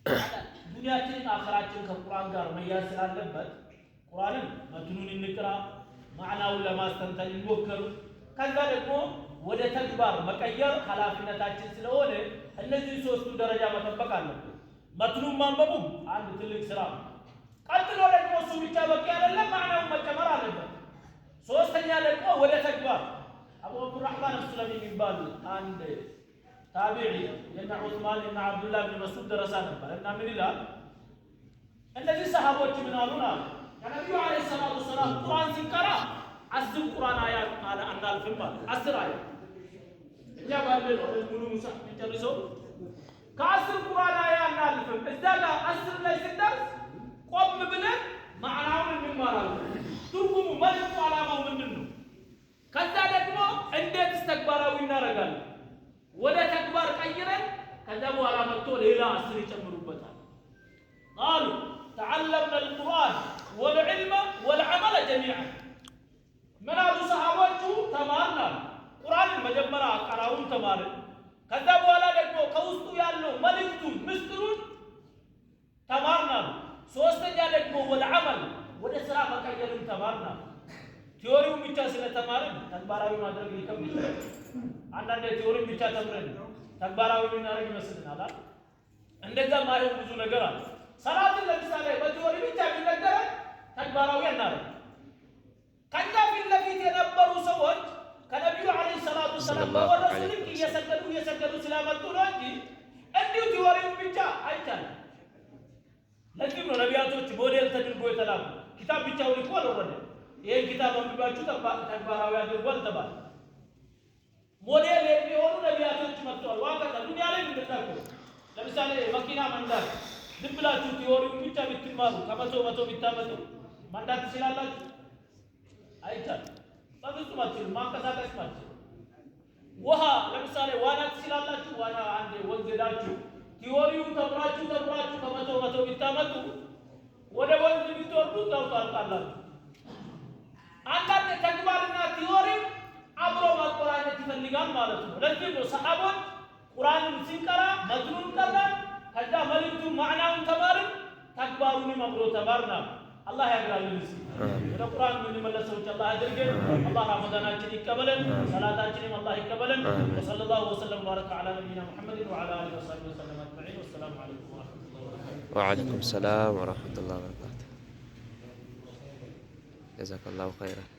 ዱንያችንን አኺራችን ከቁርአን ጋር መያዝ ስላለበት ቁርአንን መትኑን እንቅራ፣ ማዕናውን ለማስተንተን እንሞክር። ከዛ ደግሞ ወደ ተግባር መቀየር ኃላፊነታችን ስለሆነ እነዚህ ሶስቱ ደረጃ መጠበቅ አለብን። መትኑን ማንበቡ አንድ ትልቅ ስራ ነው። ቀጥሎ ደግሞ እሱ ብቻ በቂ አይደለም፣ ማዕናውን መጨመር አለበት። ሶስተኛ ደግሞ ወደ ተግባር አቡ አብዱራህማን አስለሚ የሚባል አንድ ታቢዒ የነ ዑስማን እና አብዱላህ ብን መስዑድ ደረሳ ነበር እና ምን ይላል? እነዚህ ሰሃቦች ምን አሉና ከነቢዩ ዓለይሂ ሰላቱ ወሰላም ቁርአን ሲቀራ 10 ቁርአን አያት አናልፍም ማለት 10 አያት እኛ ባለ ነው ሙሉ ሙሳ እንጨርሰው ከ10 ቁርአን አያት አናልፍም። እዛ ጋር 10 ላይ ስንደርስ ቆም ብለን ማዕናውን እንማራለን። ትርጉሙ መልእክቱ ዓላማው ምንድን ነው? ከዛ ደግሞ እንዴትስ ተግባራዊ እናደርጋለን? ወደ ተግባር ቀይረን ከዛ በኋላ መጥቶ ሌላ 10 ይጨምሩበታል። ቃሉ ተዓለምና አልቁርአን ወልዕልመ ወልዐመለ ጀሚዐን። ምን አሉ ሰሃቦቹ? ተማርና ቁርአንን መጀመሪያ አቀራውን ተማርን። ከዛ በኋላ ደግሞ ከውስጡ ያለው መልእክቱን ምስጢሩን ተማርና። ሶስተኛ ደግሞ ወልዐመል ወደ ስራ መቀየርን ተማርና። ቲዮሪውን ብቻ ስለተማርን ተግባራዊ ማድረግ ይከብዳል። አንዳንድ ቲዮሪውን ብቻ ተምረን ተግባራዊ ልናደርግ ይመስልናል። እንደዛ ማለት ብዙ ነገር አለ። ሰላትን ለምሳሌ በቲዮሪ ብቻ ቢነገረን ተግባራዊ አናደርግ። ከኛ ፊት ለፊት የነበሩ ሰዎች ከነቢዩ ዓለይሂ ሰላቱ ወሰላም በወረሱ ልክ እየሰገዱ ስላመጡ ነው እንጂ እንዲሁ ቲዮሪውን ብቻ አይቻልም። ለዚህም ነው ነቢያቶች ሞዴል ተደርጎ የተላኩ። ኪታብ ብቻውን እኮ አልወረደም። ይህን ኪታብ አንብባችሁ ተግባራዊ አድርጎ አልተባለ። ሞዴል የሚሆኑ ነቢያቶች መጥተዋል። ዋቀታ ዱንያ ላይ ምንድነው? ለምሳሌ መኪና መንዳት ዝም ብላችሁ ቲዮሪውን ብቻ ብትማሩ ከመቶ ብታመጡ መንዳት ትችላላችሁ? አይቻልም። በፍጹም አትችሉም። ማንቀሳቀስ አትችሉም። ውሃ ለምሳሌ ዋና ትችላላችሁ? ዋና አንድ ወንዝ ሄዳችሁ ቲዮሪውን ተምራችሁ ከመቶ ብታመጡ ወደ ወንዝ ብትወርዱ ታውቃላችሁ። አንዳንድ ተግባርና ቲዮሪ አብሮ ማቆራኘት ይፈልጋል ማለት ነው። ለዚህ ነው ሰሃቦች ቁርአንን ሲቀራ መትኑን ቀራን፣ ከዛ መልእክቱን ማዕናውን ተማርን፣ ተግባሩንም አብሮ ተማርና። አላህ ያግራልን። ወደ ቁርአን የምንመለሰው አላህ ያድርገን። አላህ ረመዳናችን ይቀበለን፣ ሰላታችንም አላህ ይቀበለን። ወሰለላሁ ወሰለም ወባረከ ዐላ ነቢይና ሙሐመድ ወዐላ አሊሂ ወሰሐቢሂ ወሰለም አጅመዒን። ወሰላሙ ዐለይኩም ወረሕመቱላሂ ወበረካቱህ። ወዐለይኩም ሰላም ወረሕመቱላሂ ወበረካቱህ። ጀዛከላሁ ኸይረን።